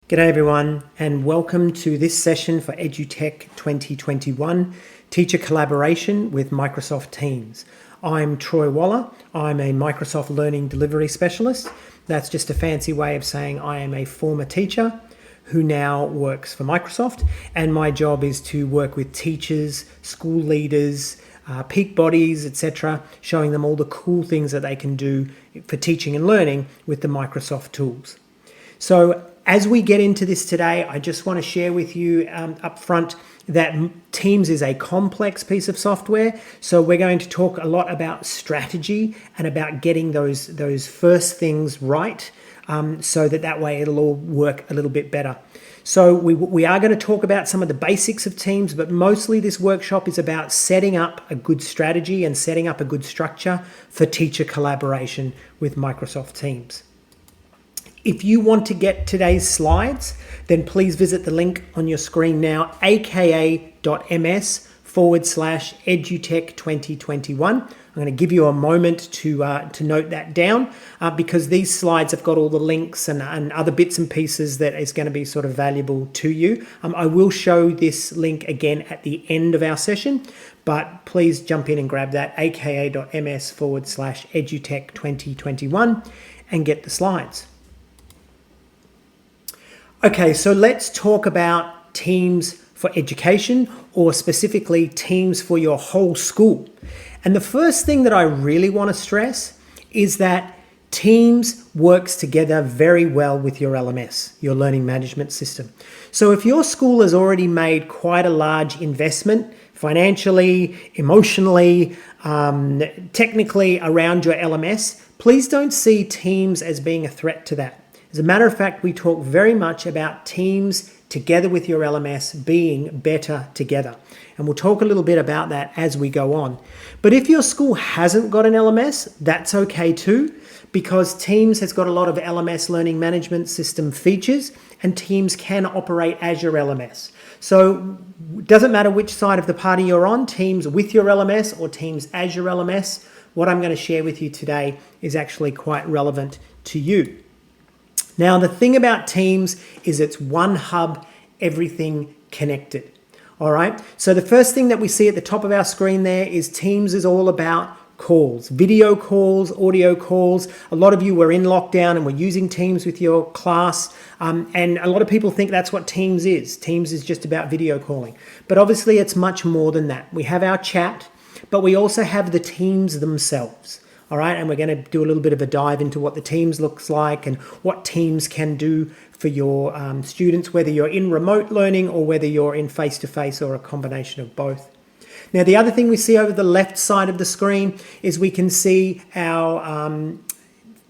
G'day everyone, and welcome to this session for EduTech 2021, Teacher Collaboration with Microsoft Teams. I'm Troy Waller. I'm a Microsoft Learning Delivery Specialist. That's just a fancy way of saying I am a former teacher who now works for Microsoft, and my job is to work with teachers, school leaders, peak bodies, etc., showing them all the cool things that they can do for teaching and learning with the Microsoft tools. So as we get into this today, I just want to share with you up front that Teams is a complex piece of software. So we're going to talk a lot about strategy and about getting those first things right, so that way it'll all work a little bit better. So we are going to talk about some of the basics of Teams, but mostly this workshop is about setting up a good strategy and setting up a good structure for teacher collaboration with Microsoft Teams. If you want to get today's slides, then please visit the link on your screen now, aka.ms/edutech2021. I'm going to give you a moment to note that down because these slides have got all the links and other bits and pieces that is going to be sort of valuable to you. I will show this link again at the end of our session, but please jump in and grab that, aka.ms/edutech2021, and get the slides. Okay, so let's talk about Teams for education, or specifically Teams for your whole school. And the first thing that I really want to stress is that Teams works together very well with your LMS, your learning management system. So if your school has already made quite a large investment financially, emotionally, technically around your LMS, please don't see Teams as being a threat to that. As a matter of fact, we talk very much about Teams together with your LMS being better together. And we'll talk a little bit about that as we go on. But if your school hasn't got an LMS, that's okay too, because Teams has got a lot of LMS learning management system features, and Teams can operate as your LMS. So it doesn't matter which side of the party you're on, Teams with your LMS or Teams as your LMS, what I'm going to share with you today is actually quite relevant to you. Now, the thing about Teams is it's one hub, everything connected. All right. So the first thing that we see at the top of our screen there is Teams is all about calls, video calls, audio calls. A lot of you were in lockdown and were using Teams with your class. And a lot of people think that's what Teams is. Teams is just about video calling. But obviously it's much more than that. We have our chat, but we also have the Teams themselves. All right, and we're going to do a little bit of a dive into what the Teams looks like and what Teams can do for your students, whether you're in remote learning or whether you're in face-to-face or a combination of both. Now, the other thing we see over the left side of the screen is we can see our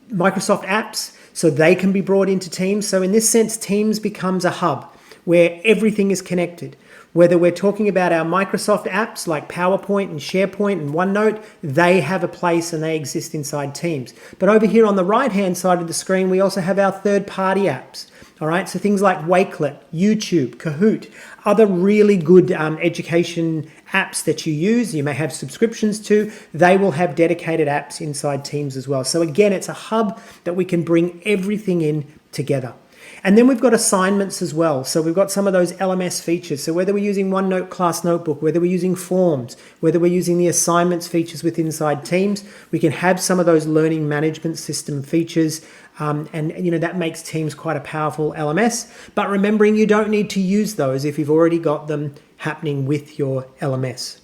Microsoft apps, so they can be brought into Teams. So in this sense, Teams becomes a hub where everything is connected. Whether we're talking about our Microsoft apps like PowerPoint and SharePoint and OneNote, they have a place and they exist inside Teams. But over here on the right-hand side of the screen, we also have our third-party apps. All right, so things like Wakelet, YouTube, Kahoot, other really good education apps that you use, you may have subscriptions to, they will have dedicated apps inside Teams as well. So again, it's a hub that we can bring everything in together. And then we've got assignments as well. So we've got some of those LMS features. So whether we're using OneNote Class Notebook, whether we're using Forms, whether we're using the assignments features within inside Teams, we can have some of those learning management system features. And you know, that makes Teams quite a powerful LMS. But remembering you don't need to use those if you've already got them happening with your LMS.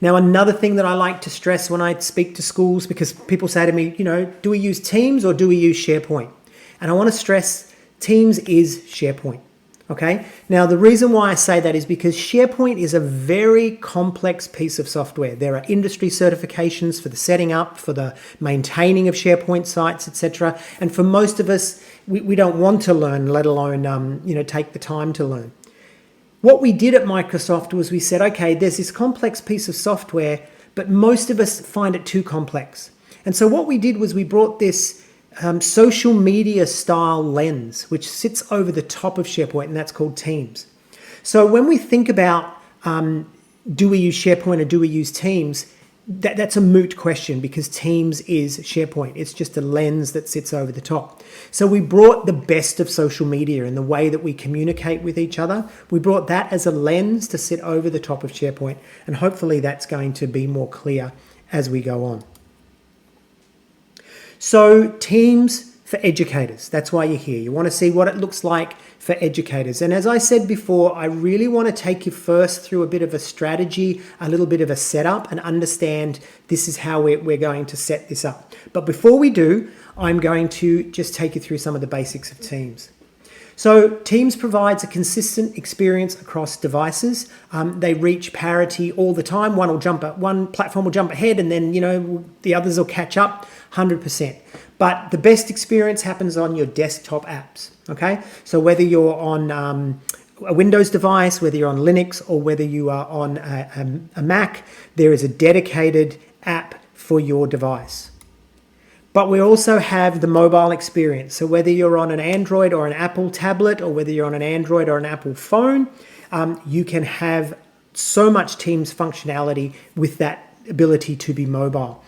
Now, another thing that I like to stress when I speak to schools, because people say to me, you know, do we use Teams or do we use SharePoint? And I want to stress Teams is SharePoint, okay? Now, the reason why I say that is because SharePoint is a very complex piece of software. There are industry certifications for the setting up, for the maintaining of SharePoint sites, etc. And for most of us, we don't want to learn, let alone, take the time to learn. What we did at Microsoft was we said, okay, there's this complex piece of software, but most of us find it too complex. And so what we did was we brought this social media style lens, which sits over the top of SharePoint, and that's called Teams. So when we think about do we use SharePoint or do we use Teams, that's a moot question because Teams is SharePoint. It's just a lens that sits over the top. So we brought the best of social media and the way that we communicate with each other. We brought that as a lens to sit over the top of SharePoint, and hopefully that's going to be more clear as we go on. So Teams for educators, that's why you're here. You want to see what it looks like for educators. And as I said before, I really want to take you first through a bit of a strategy, a little bit of a setup, and understand this is how we're going to set this up. But before we do, I'm going to just take you through some of the basics of Teams. So Teams provides a consistent experience across devices. They reach parity all the time. One platform will jump ahead, and then the others will catch up 100%. But the best experience happens on your desktop apps. Okay, so whether you're on a Windows device, whether you're on Linux, or whether you are on a Mac, there is a dedicated app for your device. But we also have the mobile experience. So whether you're on an Android or an Apple tablet, or whether you're on an Android or an Apple phone, you can have so much Teams functionality with that ability to be mobile.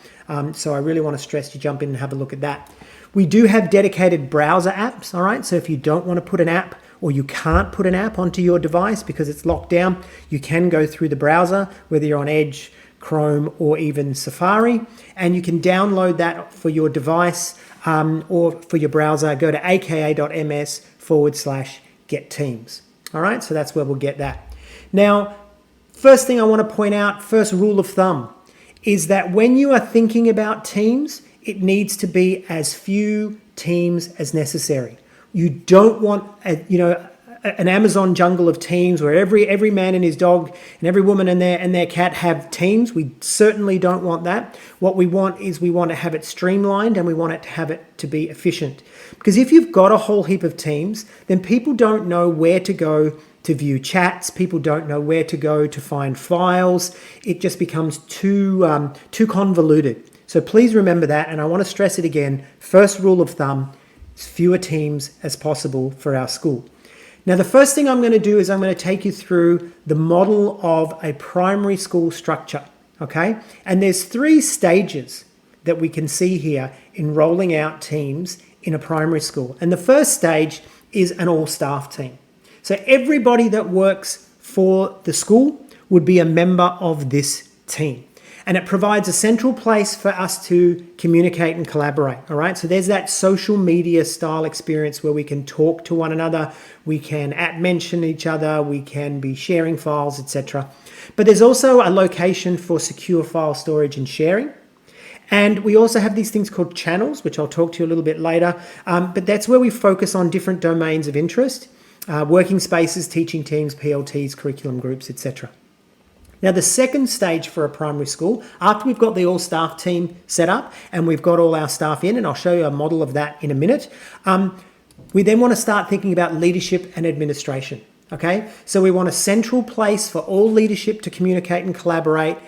So I really want to stress you jump in and have a look at that. We do have dedicated browser apps, all right? So if you don't want to put an app, or you can't put an app onto your device because it's locked down, you can go through the browser, whether you're on Edge, Chrome, or even Safari, and you can download that for your device or for your browser. Go to aka.ms/get Teams. All right, so that's where we'll get that. Now, first thing I want to point out, first rule of thumb, is that when you are thinking about Teams, it needs to be as few teams as necessary. You don't want an Amazon jungle of teams where every man and his dog and every woman and their cat have teams. We certainly don't want that. What we want is we want to have it streamlined, and we want it to have it to be efficient. Because if you've got a whole heap of teams, then people don't know where to go to view chats. People don't know where to go to find files. It just becomes too convoluted. So please remember that, and I want to stress it again. First rule of thumb, as fewer teams as possible for our school. Now, the first thing I'm going to do is I'm going to take you through the model of a primary school structure, okay? And there's 3 stages that we can see here in rolling out Teams in a primary school. And the first stage is an all-staff team. So everybody that works for the school would be a member of this team. And it provides a central place for us to communicate and collaborate, all right? So there's that social media style experience where we can talk to one another, we can mention each other, we can be sharing files, etc. But there's also a location for secure file storage and sharing. And we also have these things called channels, which I'll talk to you a little bit later. But that's where we focus on different domains of interest, working spaces, teaching teams, PLTs, curriculum groups, etc. Now, the second stage for a primary school, after we've got the all-staff team set up and we've got all our staff in, and I'll show you a model of that in a minute, we then want to start thinking about leadership and administration, okay? So we want a central place for all leadership to communicate and collaborate,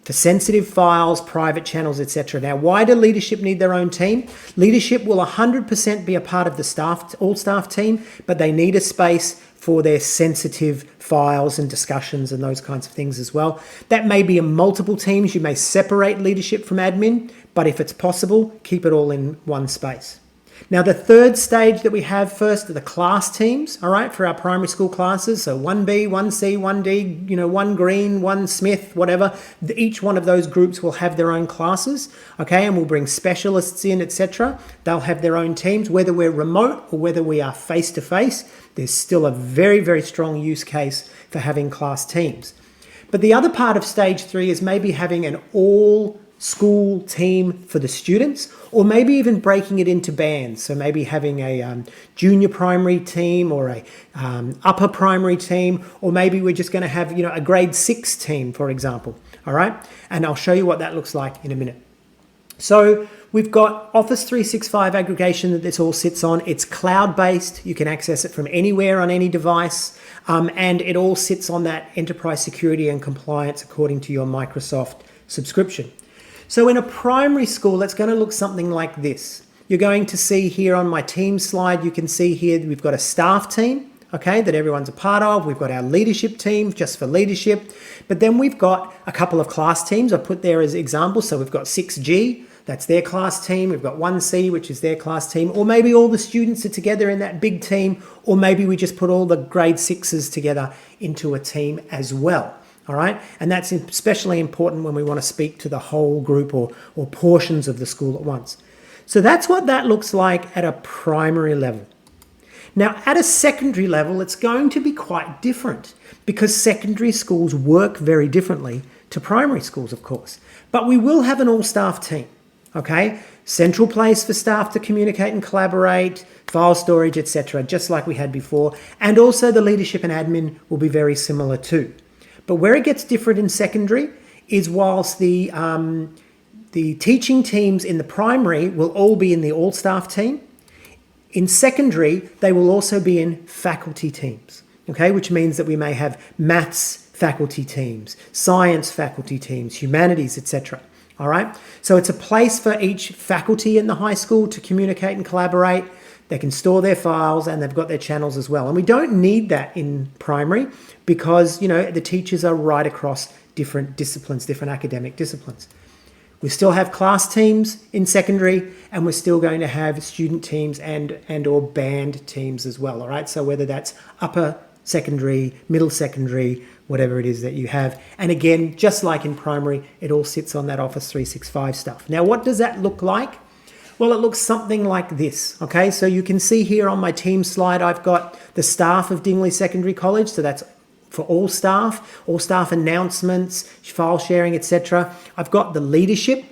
for sensitive files, private channels, etc. Now, why do leadership need their own team? Leadership will 100% be a part of the all-staff team, but they need a space for their sensitive files and discussions and those kinds of things as well. That may be in multiple teams. You may separate leadership from admin, but if it's possible, keep it all in one space. Now, the third stage that we have first are the class teams, all right, for our primary school classes. So 1B, 1C, 1D, 1 Green, 1 Smith, whatever. Each one of those groups will have their own classes, okay, and we'll bring specialists in, etc. They'll have their own teams, whether we're remote or whether we are face-to-face. There's still a very, very strong use case for having class teams. But the other part of stage 3 is maybe having an all-school team for the students, or maybe even breaking it into bands. So maybe having a junior primary team or a upper primary team, or maybe we're just going to have a grade 6 team, for example. All right, and I'll show you what that looks like in a minute. So we've got Office 365 aggregation that this all sits on. It's cloud-based. You can access it from anywhere on any device, and it all sits on that enterprise security and compliance according to your Microsoft subscription. So in a primary school, it's going to look something like this. You're going to see here on my team slide, you can see here we've got a staff team, okay, that everyone's a part of. We've got our leadership team just for leadership. But then we've got a couple of class teams I put there as examples. So we've got 6G, that's their class team. We've got 1C, which is their class team. Or maybe all the students are together in that big team. Or maybe we just put all the grade 6s together into a team as well. All right, and that's especially important when we want to speak to the whole group or portions of the school at once. So that's what that looks like at a primary level. Now, at a secondary level, it's going to be quite different because secondary schools work very differently to primary schools, of course. But we will have an all-staff team, okay? Central place for staff to communicate and collaborate, file storage, etc., just like we had before. And also the leadership and admin will be very similar too. But where it gets different in secondary is whilst the teaching teams in the primary will all be in the all-staff team, in secondary, they will also be in faculty teams, okay? Which means that we may have maths faculty teams, science faculty teams, humanities, etc. All right? So it's a place for each faculty in the high school to communicate and collaborate. They can store their files and they've got their channels as well. And we don't need that in primary because, you know, the teachers are right across different disciplines, different academic disciplines. We still have class teams in secondary and we're still going to have student teams and or band teams as well, all right? So whether that's upper secondary, middle secondary, whatever it is that you have. And again, just like in primary, it all sits on that Office 365 stuff. Now, what does that look like? Well, it looks something like this, okay? So you can see here on my team slide, I've got the staff of Dingley Secondary College. So that's for all staff announcements, file sharing, etc. I've got the leadership,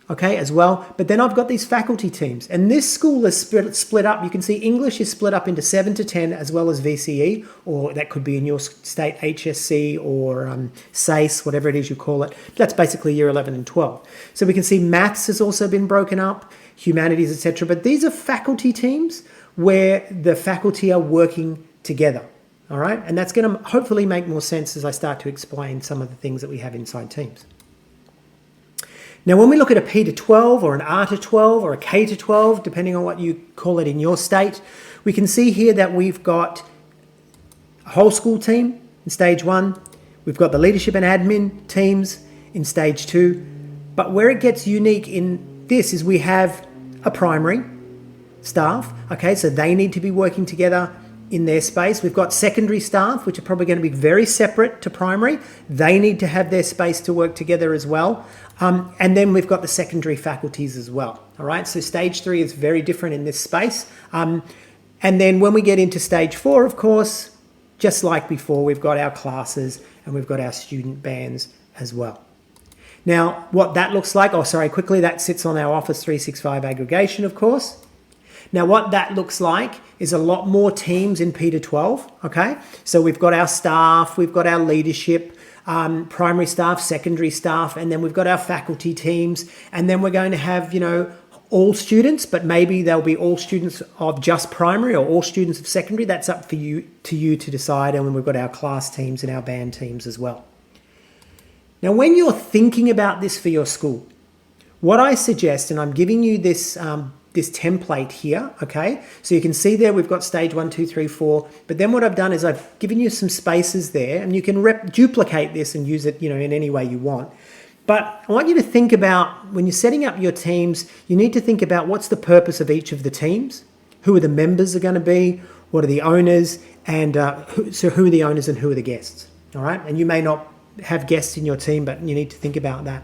okay, as well. But then I've got these faculty teams. And this school is split up. You can see English is split up into 7 to 10 as well as VCE, or that could be in your state HSC or SACE, whatever it is you call it. That's basically year 11 and 12. So we can see maths has also been broken up, humanities, etc. But these are faculty teams where the faculty are working together. All right, and that's going to hopefully make more sense as I start to explain some of the things that we have inside teams. Now, when we look at a P to 12 or an R to 12 or a K to 12, depending on what you call it in your state, we can see here that we've got a whole school team in stage 1. We've got the leadership and admin teams in stage 2. But where it gets unique in this is we have a primary staff, okay, so they need to be working together in their space. We've got secondary staff, which are probably going to be very separate to primary. They need to have their space to work together as well. And then we've got the secondary faculties as well. All right, so stage 3 is very different in this space. And then when we get into stage 4, of course, just like before, we've got our classes and we've got our student bands as well. Now, what that looks like, quickly, that sits on our Office 365 aggregation, of course. Now, what that looks like is a lot more teams in P to 12, okay? So we've got our staff, we've got our leadership, primary staff, secondary staff, and then we've got our faculty teams, and then we're going to have, you know, all students, but maybe they'll be all students of just primary or all students of secondary. That's up for you to decide, and then we've got our class teams and our band teams as well. Now, when you're thinking about this for your school, what I suggest, and I'm giving you this this template here, okay? So you can see there we've got stage 1, 2, 3, 4, but then what I've done is I've given you some spaces there, and you can duplicate this and use it, you know, in any way you want. But I want you to think about, when you're setting up your teams, you need to think about what's the purpose of each of the teams, who are the members are going to be, what are the owners, and so who are the owners and who are the guests, all right? And you may not have guests in your team, but you need to think about that.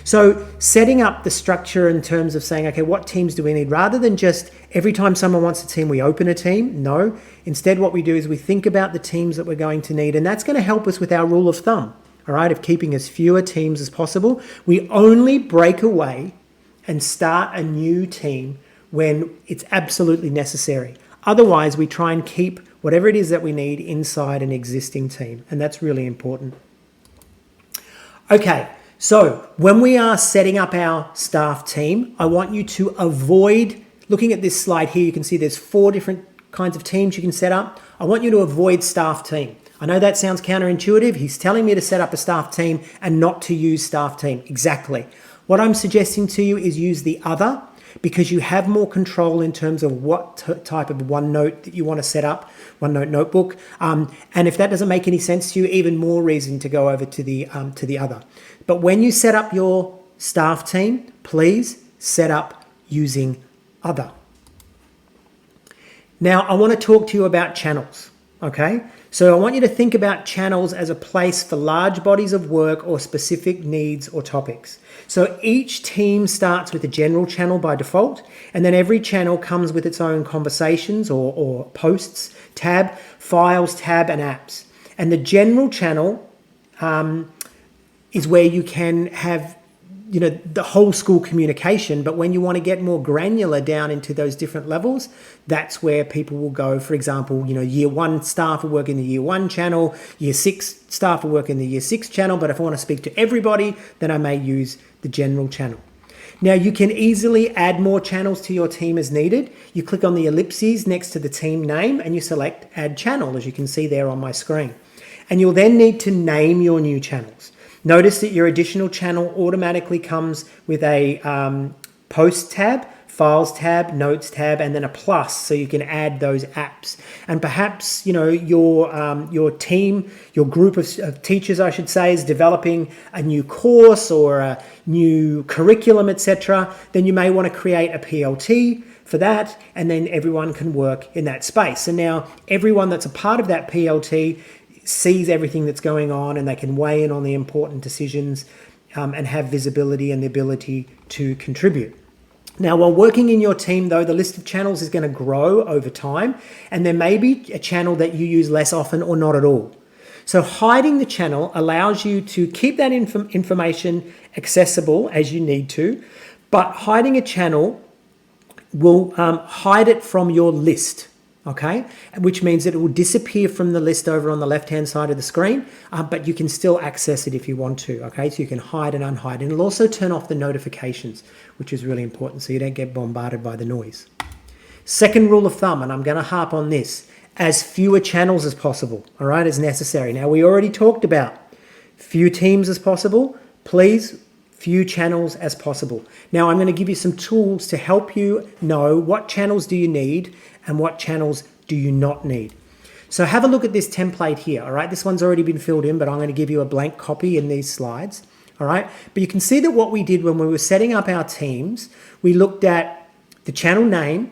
So setting up the structure in terms of saying, okay, what teams do we need? Rather than just every time someone wants a team, we open a team. No. Instead, what we do is we think about the teams that we're going to need, and that's going to help us with our rule of thumb, all right, of keeping as fewer teams as possible. We only break away and start a new team when it's absolutely necessary. Otherwise, we try and keep whatever it is that we need inside an existing team, and that's really important. Okay, so when we are setting up our staff team, I want you to avoid, looking at this slide here, you can see there's 4 different kinds of teams you can set up. I want you to avoid staff team. I know that sounds counterintuitive. He's telling me to set up a staff team and not to use staff team. Exactly. What I'm suggesting to you is use the other, because you have more control in terms of what type of OneNote that you want to set up, OneNote notebook. And if that doesn't make any sense to you, even more reason to go over to the other. But when you set up your staff team, please set up using other. Now, I want to talk to you about channels, okay? So I want you to think about channels as a place for large bodies of work or specific needs or topics. So each team starts with a general channel by default, and then every channel comes with its own conversations or posts tab, files tab, and apps. And the general channel is where you can have the whole school communication, but when you want to get more granular down into those different levels, that's where people will go. For example, year 1 staff will work in the year 1 channel, year 6 staff will work in the year 6 channel, but if I want to speak to everybody, then I may use the general channel. Now, you can easily add more channels to your team as needed. You click on the ellipses next to the team name and you select Add Channel, as you can see there on my screen. And you'll then need to name your new channels. Notice that your additional channel automatically comes with a Post tab, Files tab, Notes tab, and then a plus, so you can add those apps. And perhaps your team, your group of teachers, I should say, is developing a new course or a new curriculum, etc. Then you may want to create a PLT for that, and then everyone can work in that space. And now everyone that's a part of that PLT sees everything that's going on, and they can weigh in on the important decisions and have visibility and the ability to contribute. Now, while working in your team, though, the list of channels is going to grow over time, and there may be a channel that you use less often or not at all. So hiding the channel allows you to keep that information accessible as you need to, but hiding a channel will hide it from your list. Okay, which means that it will disappear from the list over on the left-hand side of the screen, but you can still access it if you want to. Okay, so you can hide and unhide, and it'll also turn off the notifications, which is really important, so you don't get bombarded by the noise. Second rule of thumb, and I'm going to harp on this, as fewer channels as possible, all right, as necessary. Now, we already talked about few teams as possible. Please, few channels as possible. Now, I'm going to give you some tools to help you know what channels do you need and what channels do you not need. So have a look at this template here, all right? This one's already been filled in, but I'm going to give you a blank copy in these slides, all right? But you can see that what we did when we were setting up our teams, we looked at the channel name,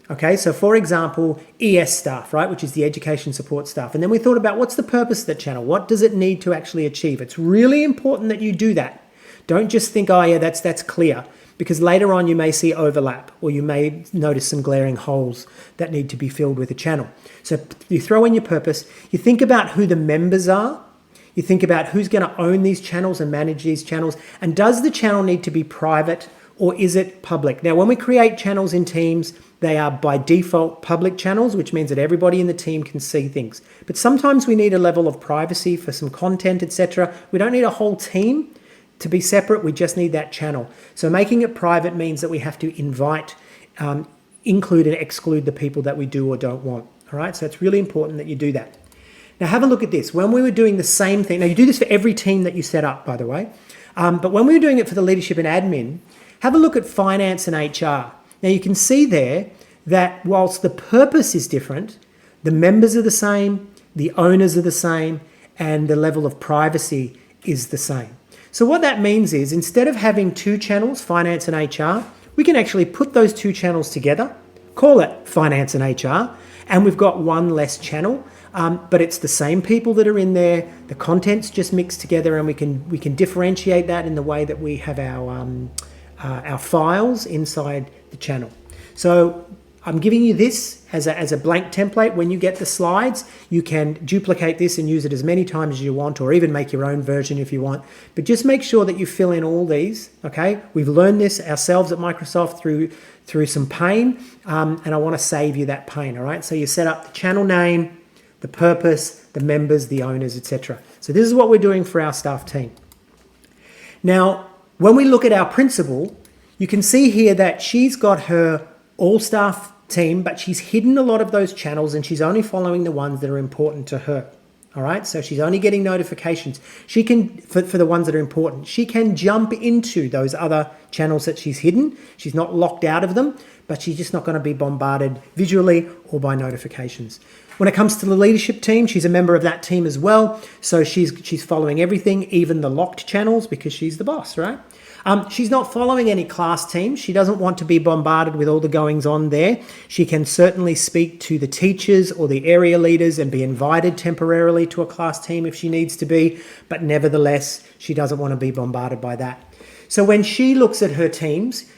okay? So for example, ES staff, right, which is the education support staff. And then we thought about what's the purpose of that channel? What does it need to actually achieve? It's really important that you do that. Don't just think, oh yeah, that's clear, because later on you may see overlap or you may notice some glaring holes that need to be filled with a channel. So you throw in your purpose, you think about who the members are, you think about who's going to own these channels and manage these channels, and does the channel need to be private or is it public? Now, when we create channels in Teams, they are by default public channels, which means that everybody in the team can see things. But sometimes we need a level of privacy for some content, etc. We don't need a whole team to be separate, we just need that channel. So making it private means that we have to invite, include and exclude the people that we do or don't want. All right, so it's really important that you do that. Now have a look at this. When we were doing the same thing, now you do this for every team that you set up, by the way, but when we were doing it for the leadership and admin, have a look at finance and HR. Now you can see there that whilst the purpose is different, the members are the same, the owners are the same, and the level of privacy is the same. So what that means is instead of having two channels, finance and HR, we can actually put those two channels together, call it finance and HR, and we've got one less channel, but it's the same people that are in there. The content's just mixed together, and we can differentiate that in the way that we have our files inside the channel. So I'm giving you this as a blank template. When you get the slides, you can duplicate this and use it as many times as you want, or even make your own version if you want. But just make sure that you fill in all these, okay? We've learned this ourselves at Microsoft through some pain, and I want to save you that pain, all right? So you set up the channel name, the purpose, the members, the owners, etc. So this is what we're doing for our staff team. Now, when we look at our principal, you can see here that she's got her all staff team, but she's hidden a lot of those channels and she's only following the ones that are important to her. All right, so she's only getting notifications. She can, for the ones that are important, she can jump into those other channels that she's hidden. She's not locked out of them, but she's just not going to be bombarded visually or by notifications. When it comes to the leadership team, she's a member of that team as well. So she's following everything, even the locked channels, because she's the boss, right? She's not following any class teams. She doesn't want to be bombarded with all the goings on there. She can certainly speak to the teachers or the area leaders and be invited temporarily to a class team if she needs to be, but nevertheless, she doesn't want to be bombarded by that. So when she looks at her teams,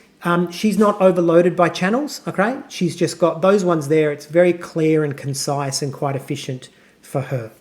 she's not overloaded by channels, okay? She's just got those ones there. It's very clear and concise and quite efficient for her.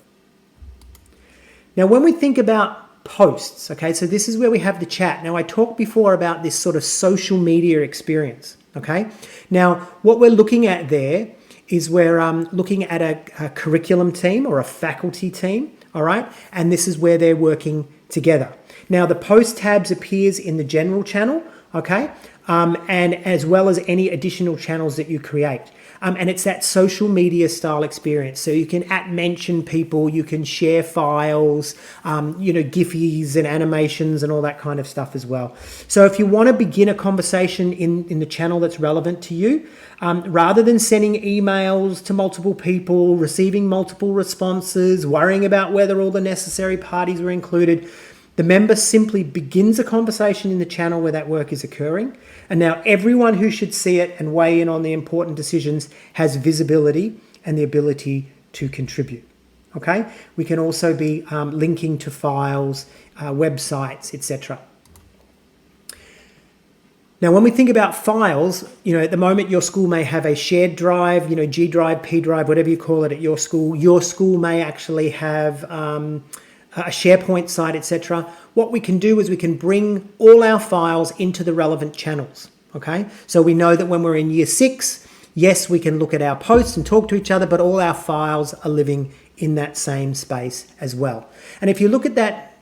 Now, when we think about posts, okay, so this is where we have the chat. Now, I talked before about this sort of social media experience, okay? Now, what we're looking at there is we're looking at a curriculum team or a faculty team, all right? And this is where they're working together. Now, the post tabs appears in the general channel, okay? And as well as any additional channels that you create. And it's that social media style experience. So you can @mention people, you can share files, Giphies and animations and all that kind of stuff as well. So if you want to begin a conversation in the channel that's relevant to you, rather than sending emails to multiple people, receiving multiple responses, worrying about whether all the necessary parties were included, the member simply begins a conversation in the channel where that work is occurring. And now everyone who should see it and weigh in on the important decisions has visibility and the ability to contribute. Okay? We can also be linking to files, websites, etc. Now, when we think about files, at the moment your school may have a shared drive, G drive, P drive, whatever you call it at your school. Your school may actually have a SharePoint site, etc. What we can do is we can bring all our files into the relevant channels, okay? So we know that when we're in year 6, yes, we can look at our posts and talk to each other, but all our files are living in that same space as well. And if you look at that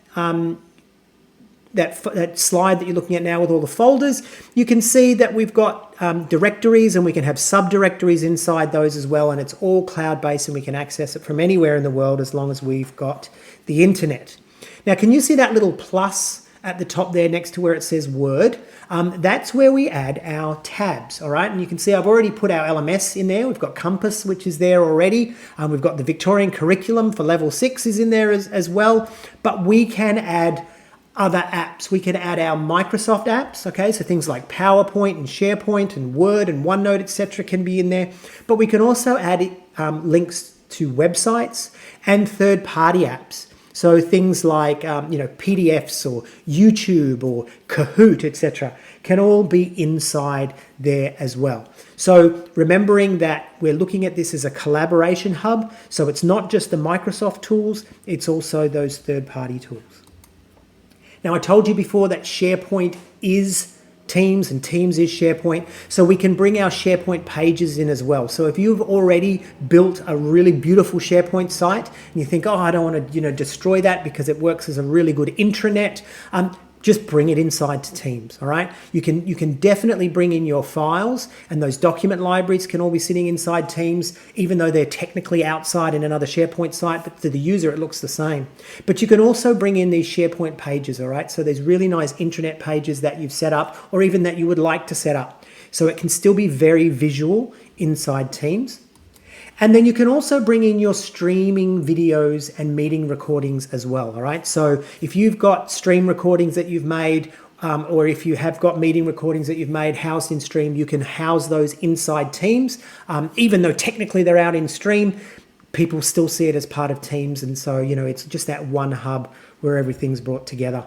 slide that you're looking at now with all the folders, you can see that we've got directories and we can have subdirectories inside those as well, and it's all cloud-based and we can access it from anywhere in the world as long as we've got the internet. Now, can you see that little plus at the top there next to where it says Word? That's where we add our tabs, all right? And you can see I've already put our LMS in there. We've got Compass, which is there already. We've got the Victorian curriculum for level 6 is in there as well, but we can add other apps. We can add our Microsoft apps, okay? So things like PowerPoint and SharePoint and Word and OneNote, etc. can be in there. But we can also add links to websites and third-party apps. So things like PDFs or YouTube or Kahoot, etc., can all be inside there as well. So remembering that we're looking at this as a collaboration hub, so it's not just the Microsoft tools, it's also those third-party tools. Now, I told you before that SharePoint is Teams and Teams is SharePoint, so we can bring our SharePoint pages in as well. So if you've already built a really beautiful SharePoint site and you think, oh, I don't want to destroy that because it works as a really good intranet, just bring it inside to Teams, all right? You can definitely bring in your files, and those document libraries can all be sitting inside Teams, even though they're technically outside in another SharePoint site, but to the user it looks the same. But you can also bring in these SharePoint pages, all right? So there's really nice intranet pages that you've set up, or even that you would like to set up. So it can still be very visual inside Teams. And then you can also bring in your streaming videos and meeting recordings as well, all right? So if you've got stream recordings that you've made, or if you have got meeting recordings that you've made housed in Stream, you can house those inside Teams. Even though technically they're out in Stream, people still see it as part of Teams. And so, it's just that one hub where everything's brought together.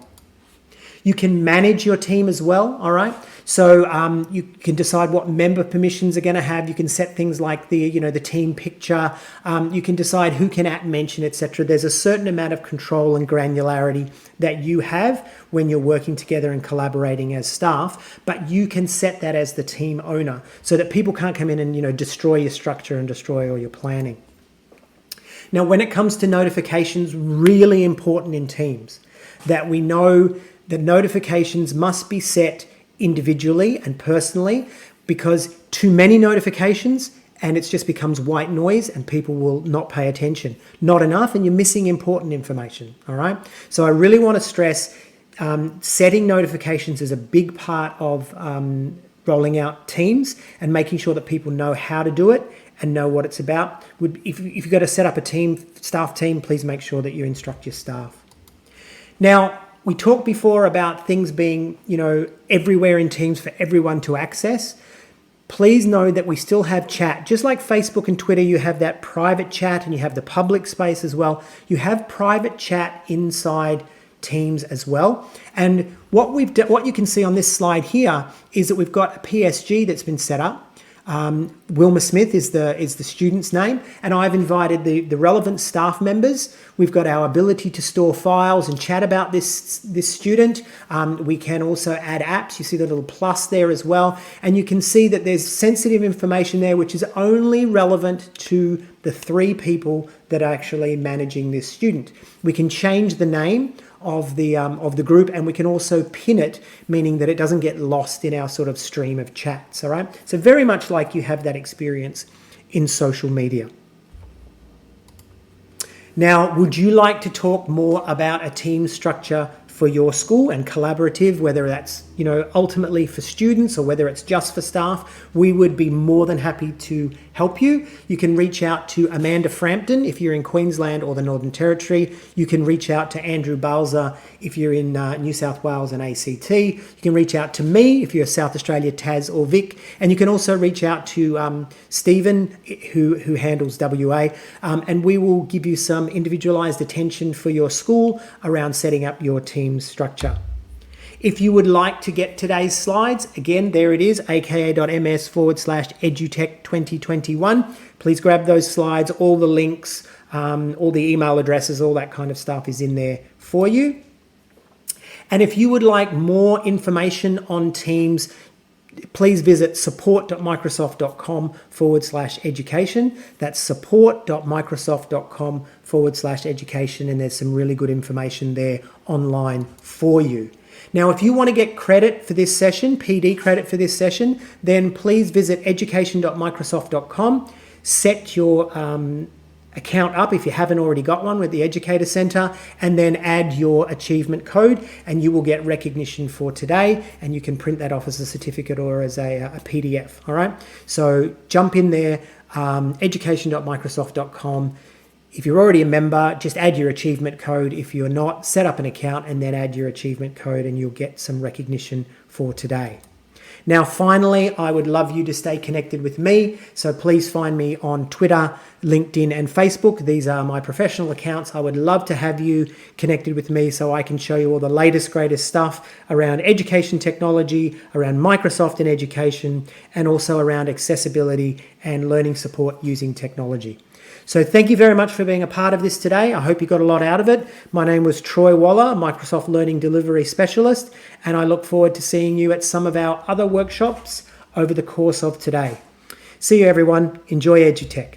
You can manage your team as well, all right? So you can decide what member permissions are going to have. You can set things like the team picture. You can decide who can @mention, etc. There's a certain amount of control and granularity that you have when you're working together and collaborating as staff, but you can set that as the team owner so that people can't come in and destroy your structure and destroy all your planning. Now, when it comes to notifications, really important in Teams that we know that notifications must be set individually and personally, because too many notifications and it just becomes white noise and people will not pay attention. Not enough, and you're missing important information, all right? So I really want to stress setting notifications is a big part of rolling out Teams and making sure that people know how to do it and know what it's about. If you've got to set up a staff team, please make sure that you instruct your staff. Now, we talked before about things being, everywhere in Teams for everyone to access. Please know that we still have chat. Just like Facebook and Twitter, you have that private chat and you have the public space as well. You have private chat inside Teams as well. And what you can see on this slide here is that we've got a PSG that's been set up. Wilma Smith is the student's name, and I've invited the relevant staff members. We've got our ability to store files and chat about this student. We can also add apps. You see the little plus there as well, and you can see that there's sensitive information there which is only relevant to the 3 people that are actually managing this student. We can change the name of the group, and we can also pin it, meaning that it doesn't get lost in our sort of stream of chats. All right, so very much like you have that experience in social media. Now, would you like to talk more about a team structure for your school and collaborative, whether that's ultimately for students or whether it's just for staff? We would be more than happy to help you. You can reach out to Amanda Frampton if you're in Queensland or the Northern Territory. You can reach out to Andrew Balzer if you're in New South Wales and ACT. You can reach out to me if you're South Australia, Tas or Vic, and you can also reach out to Stephen who handles WA, and we will give you some individualised attention for your school around setting up your team structure. If you would like to get today's slides, again, there it is, aka.ms/edutech2021. Please grab those slides, all the links, all the email addresses, all that kind of stuff is in there for you. And if you would like more information on Teams, please visit support.microsoft.com/education. That's support.microsoft.com/education, and there's some really good information there online for you. Now, if you want to get credit for this session, PD credit for this session, then please visit education.microsoft.com, set your account up if you haven't already got one with the Educator Centre, and then add your achievement code, and you will get recognition for today, and you can print that off as a certificate or as a PDF, all right? So jump in there, education.microsoft.com. If you're already a member, just add your achievement code. If you're not, set up an account and then add your achievement code, and you'll get some recognition for today. Now, finally, I would love you to stay connected with me. So please find me on Twitter, LinkedIn, and Facebook. These are my professional accounts. I would love to have you connected with me so I can show you all the latest, greatest stuff around education technology, around Microsoft in education, and also around accessibility and learning support using technology. So thank you very much for being a part of this today. I hope you got a lot out of it. My name was Troy Waller, Microsoft Learning Delivery Specialist, and I look forward to seeing you at some of our other workshops over the course of today. See you, everyone. Enjoy EduTech.